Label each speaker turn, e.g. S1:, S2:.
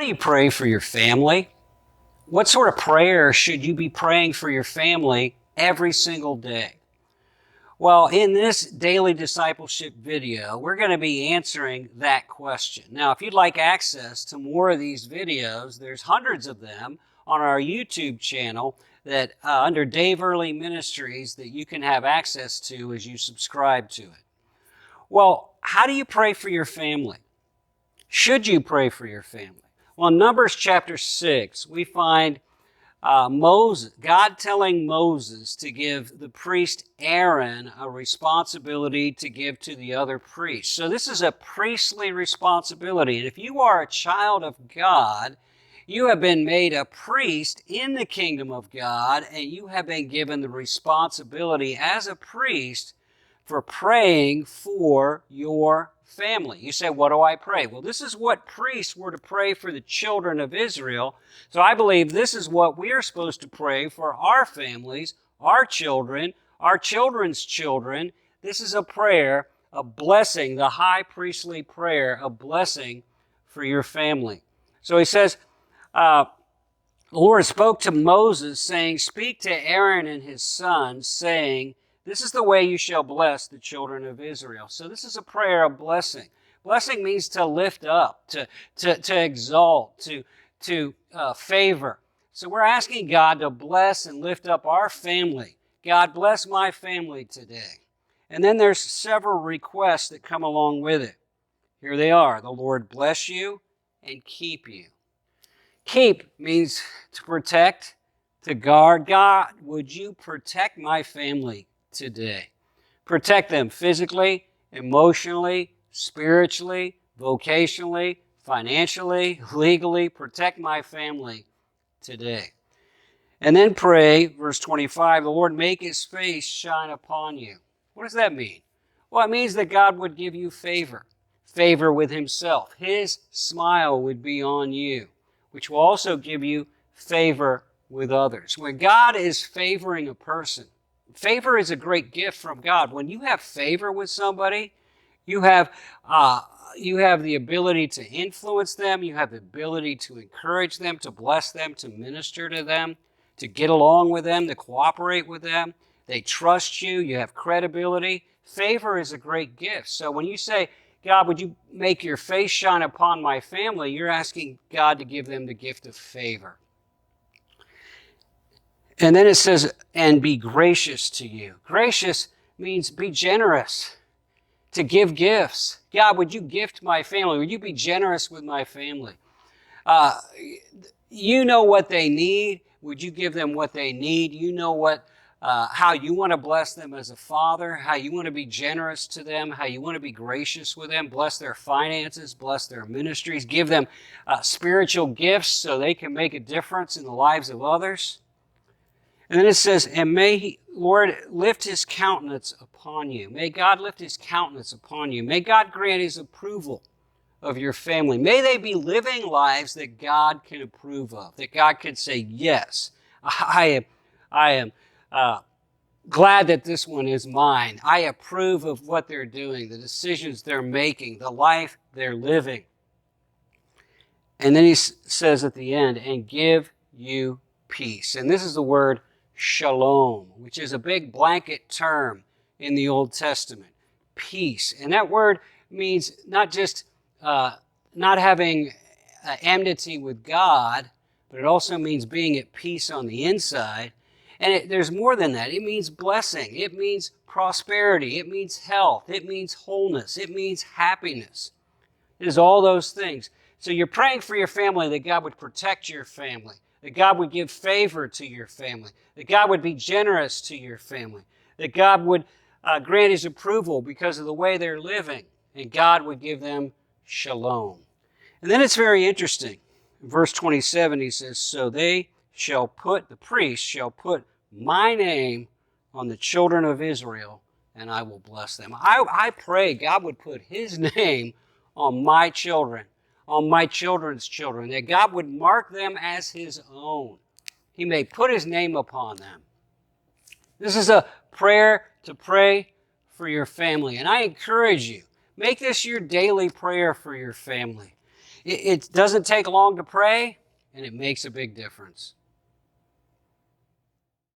S1: do you pray for your family? What sort of prayer should you be praying for your family every single day? Well, in this daily discipleship video, we're going to be answering that question. Now, if you'd like access to more of these videos, there's hundreds of them on our YouTube channel that under Dave Early Ministries that you can have access to as you subscribe to it. Well, how do you pray for your family? Should you pray for your family? Well, in Numbers chapter 6, we find God telling Moses to give the priest Aaron a responsibility to give to the other priests. So this is a priestly responsibility. And if you are a child of God, you have been made a priest in the kingdom of God, and you have been given the responsibility as a priest for praying for your family. You say, what do I pray? Well, this is what priests were to pray for the children of Israel. So I believe this is what we are supposed to pray for our families, our children, our children's children. This is a prayer, a blessing, the high priestly prayer, a blessing for your family. So he says, the Lord spoke to Moses, saying, speak to Aaron and his sons, saying, this is the way you shall bless the children of Israel. So this is a prayer of blessing. Blessing means to lift up, to exalt, to favor. So we're asking God to bless and lift up our family. God, bless my family today. And then there's several requests that come along with it. Here they are. The Lord bless you and keep you. Keep means to protect, to guard. God, would you protect my family today? Protect them physically, emotionally, spiritually, vocationally, financially, legally. Protect my family today. And then pray, verse 25, the Lord make his face shine upon you. What does that mean? Well, it means that God would give you favor with himself. His smile would be on you, which will also give you favor with others. When God is favoring a person, favor is a great gift from God. When you have favor with somebody, you have the ability to influence them. You have the ability to encourage them, to bless them, to minister to them, to get along with them, to cooperate with them. They trust you. You have credibility. Favor is a great gift. So when you say, God, would you make your face shine upon my family? You're asking God to give them the gift of favor. And then it says, and be gracious to you. Gracious means be generous, to give gifts. God, would you gift my family? Would you be generous with my family? You know what they need. Would you give them what they need? You know how you want to bless them as a father, how you want to be generous to them, how you want to be gracious with them, bless their finances, bless their ministries, give them spiritual gifts so they can make a difference in the lives of others. And then it says, and may he, Lord, lift his countenance upon you. May God lift his countenance upon you. May God grant his approval of your family. May they be living lives that God can approve of, that God can say, yes, I am glad that this one is mine. I approve of what they're doing, the decisions they're making, the life they're living. And then he says at the end, and give you peace. And this is the word shalom, which is a big blanket term in the Old Testament. Peace. And that word means not just not having enmity with God, but it also means being at peace on the inside. And there's more than that. It means blessing. It means prosperity. It means health. It means wholeness. It means happiness. It is all those things. So you're praying for your family that God would protect your family, that God would give favor to your family, that God would be generous to your family, that God would grant his approval because of the way they're living, and God would give them shalom. And then it's very interesting. In verse 27, he says, so the priest shall put my name on the children of Israel, and I will bless them. I pray God would put his name on my children, on my children's children, that God would mark them as his own. He may put his name upon them. This is a prayer to pray for your family, and I encourage you, make this your daily prayer for your family. It doesn't take long to pray, and it makes a big difference.